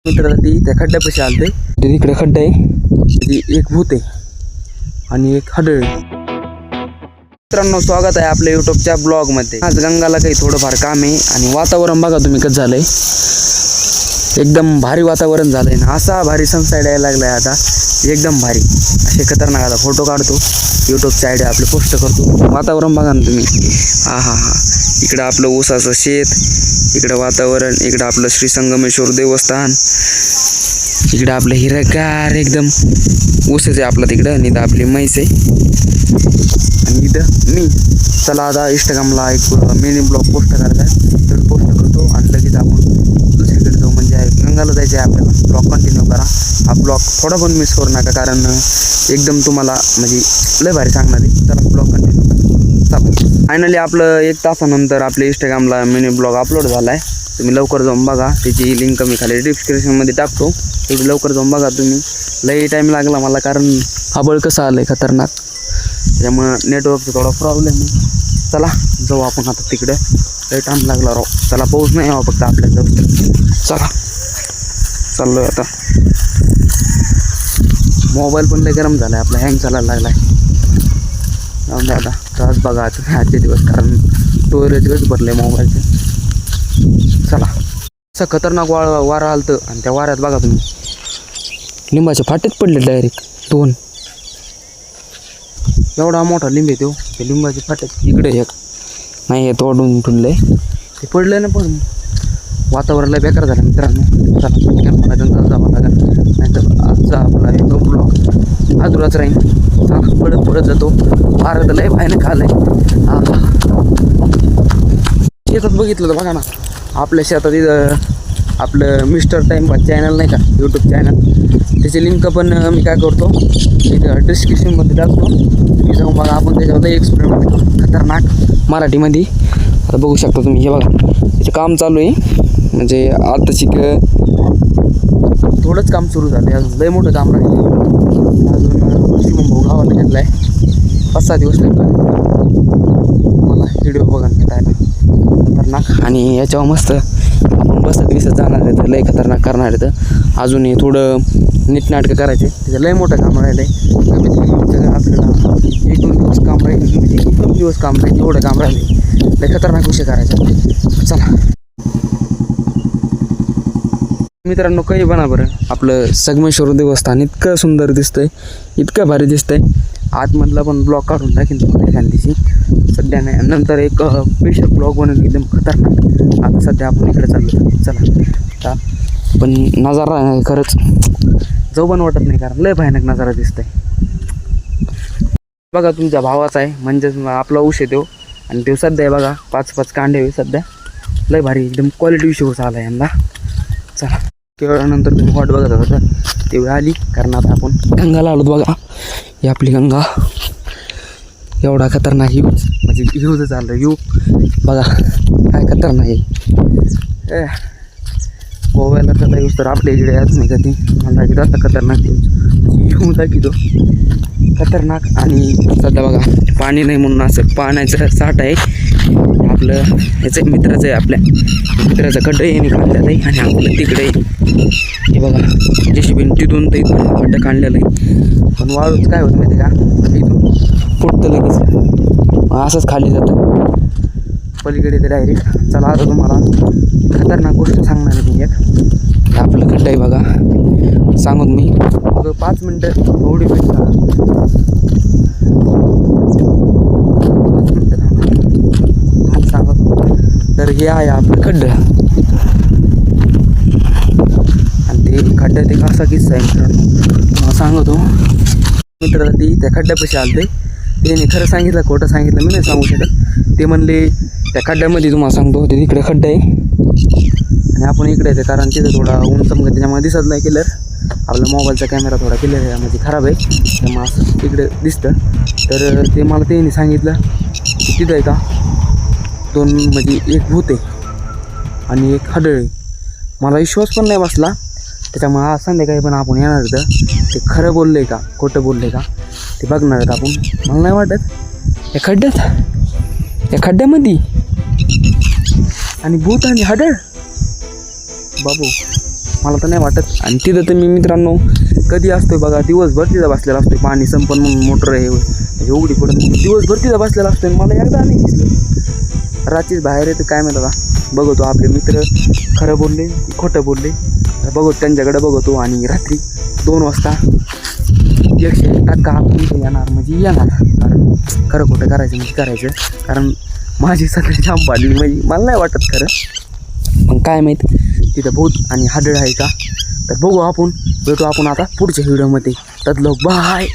मित्राला ती त्या खड्ड्यापाशी आलते. तिकडे खड्डा आहे, एक भूत आहे आणि एक हडळ. मित्रांनो, स्वागत आहे आपल्या युट्यूबच्या ब्लॉगमध्ये. आज गंगाला काही थोडंफार काम आहे आणि वातावरण बघा तुम्ही कसं झालंय. एकदम भारी वातावरण झालंय ना, असा भारी सनसेट यायला लागलाय आता, एकदम भारी. असे खतरनाक आता फोटो काढतो, यूट्यूबच्या आयडिया आपले पोस्ट करतो. वातावरण बघा ना तुम्ही. हा हा हा इकडं आपलं ऊसाचं शेत, इकडं वातावरण, इकडं आपलं श्री संगमेश्वर देवस्थान, इकडं आपलं हिरगार एकदम ऊसच आहे आपलं तिकडं, आणि इथं आपली म्हैस आहे आणि इथं मी. चला आता इंस्टाग्रामला एक मिनी ब्लॉग पोस्ट करायचा आहे, तर पोस्ट करतो आणि लगेच आपण दुसरीकडे जाऊ. म्हणजे गंगाला जायचं आहे आपल्याला. ब्लॉग कंटिन्यू करा, हा ब्लॉग थोडा पण मिस करू नका, कारण एकदम तुम्हाला म्हणजे लय भारी सांगणार आहे. चला ब्लॉग कंटिन्यू करा. चला फायनली आपलं 1 तासानंतर आपल्या इंस्टाग्रामला मिनी ब्लॉग अपलोड झाला आहे. तुम्ही लवकर जाऊन बघा, त्याची लिंक मी खाली डिस्क्रिप्शनमध्ये टाकतो. तेवढी लवकर जाऊन बघा तुम्ही. लई टाईम लागला मला, कारण आबळ कसं आलं आहे खतरनाक, त्यामुळं नेटवर्कचा थोडा प्रॉब्लेम आहे. चला जाऊ आपण आता तिकडे. लई टाईम लागला राव. चला पाऊस नाही यावं फक्त आपल्या जवळ. चला चाललो आता. मोबाईल पण लई गरम झाला आहे आपला, हँग चालायला लागला आहे. जाऊन द्या आता. त्रास बघा तुम्ही आजचे दिवस, कारण स्टोरेजच भरले मोबाईलचे. चला. असं खतरनाक वारा आलतं आणि त्या वाऱ्यात बघा तुम्ही लिंबाचे फाटेच पडले डायरेक्ट 2. एवढा मोठा लिंब आहे तो, ते लिंबाचे फाटे इकडे एक नाही हे तोडून ठुलले ते पडले ना. पण वातावरणाला बेकार झालं मित्रांनो. चला मला जंगल जावं लागेल, नाहीतर आजचा आपला एक ब्लॉग अधुराच राहील. चला पडत जातो. वारं तर लय बाहेर खाल्लंय. शेतात बघितलं तर बघा ना, आपल्या शेतात इथं आपलं मिस्टर टाइमपास चॅनल नाही का, यूट्यूब चॅनल, त्याची लिंक पण मी काय करतो इथं डिस्क्रिप्शनमध्ये टाकतो. मी जाऊन बघा, आपण त्याच्यावर एक्सपेरिमेंट करू खतरनाक मराठीमध्ये. आता बघू शकता तुम्ही, हे बघा त्याचं काम चालू आहे. म्हणजे आता थोडंच काम सुरू झालं आहे, अजून लय मोठं काम राहिलं. अजून शिवभाऊ गावाला घेतला आहे, 5-6 दिवस लागला मला व्हिडिओ बघा भेटायला खतरनाक. आणि याच्यावर मस्त आपण बसत जाणार आहे, तर लय खतरनाक करणार आहे. तर अजूनही थोडं नीटनाटकं करायचे, त्याचं लय मोठं काम राहिलं आहे. कमीत कमी आपल्याला 1-2 दिवस काम राहील, म्हणजे 1-2 दिवस काम राहील, एवढं काम राहिले. लय खतरनाक विषय करायचा. चला मित्रांनो, काही बना बरं, आपलं संगमेश्वर देवस्थान इतकं सुंदर दिसतंय, इतकं भारी दिसतंय. आतमधला पण ब्लॉग काढून टाकेन तुम्हाला एखाद दिवशी, सध्या नाही. नंतर एक स्पेशल ब्लॉग बनवून एकदम खतरनाक. आता सध्या आपण इकडे चाललो. चला पण नजारा आहे खरंच, जाऊ पण वाटत नाही, कारण लय भयानक नजारा दिसतंय. बघा तुमच्या भावाचा आहे, म्हणजेच आपला ऊस येतो आणि तो सध्या बघा 5-5 कांडे आहे सध्या. लय भारी एकदम क्वालिटी विषय ऊस आला यंदा. चला केवळानंतर तुम्ही वाट बघत होता, तेवढी आली, कारण आता आपण गंगाला आलो. बघा ही आपली गंगा, एवढा खतरनाक यूज, म्हणजे यूजच आलं यू. बघा काय खतरनाक आहे. गोव्याला त्याला यूज तर आपल्या इकडे याच नाही कधी, मला दाखवतो आता खतरनाक यूज येऊ दाखवतो खतरनाक. आणि सध्या बघा पाणी नाही म्हणून असं पाण्याचं साठ आहे आपलं. याचं मित्राचं आहे, आपल्या मित्राचं खड्डं आहे काढलेलं आहे, आणि आपलं तिकडे हे बघा जेसीबीने तिथून तर इथून खड्डं काढलेलं आहे. पण वाळूच काय होतं माहिती का, इथून फुटतं लगेच, असंच खाली जातं पलीकडे ते डायरेक्ट. चला आता तुम्हाला खतरनाक गोष्ट सांगणार आहे मी एक. आपलं खड्डं आहे बघा, सांगून मी मग 5 मिनटं एवढी वेळ तर हे आहे आपलं खड्डं. आणि ते खड्डा ते कसा किस्सा आहे मित्रांनो, मला सांगतो. मित्राला ती त्या खड्ड्यापाशी आलते, त्याने खरं सांगितलं खोटं सांगितलं मी नाही सांगू शकत. ते म्हणले त्या खड्ड्यामध्ये तुम्हाला सांगतो, ते तिकडे खड्डा आहे आणि आपण इकडे येते, कारण तिथं थोडा ऊन चमकत, त्याच्यामुळे दिसत नाही क्लिअर. आपला मोबाईलचा कॅमेरा थोडा क्लिअर आहे, म्हणजे खराब आहे, त्यामुळे असं तिकडे दिसतं. तर ते मला त्यांनी सांगितलं की तिथं आहे का 2, म्हणजे एक भूत आहे आणि एक हडळ आहे. मला विश्वास पण नाही बसला, त्याच्यामुळे आज संध्याकाळी पण आपण येणार होतं. ते खरं बोललं आहे का खोटं बोललं आहे का ते बघणार आहेत आपण. मला नाही वाटत या खड्ड्यामध्ये आणि भूत आणि हडळ बाबू मला तर नाही वाटत. आणि तिथं तर मी मित्रांनो कधी असतोय बघा, दिवसभर तिथं बसलेला असतोय, पाणी संपन म्हणून मोटर हे म्हणजे उघडी पडत मग दिवसभर तिथं बसलेला असतोय. मला एकदा नाही दिसलं. रात्रीच बाहेर येतं काय माहिती का, बघतो आपले मित्र खरं बोलले की खोटं बोलले, बघतो त्यांच्याकडे बघतो. आणि रात्री 2 वाजता 100% आपण इथे येणार म्हणजे येणार, कारण खरं खोटं करायचं म्हणजे करायचं. कारण माझी सगळी जाम पाडली म्हणजे मला नाही वाटत खरं, पण काय माहीत तिथं भूत आणि हाडळ आहे का. तर बघू आपण, भेटू आपण आता पुढच्या व्हिडिओमध्ये. तदलो बाय.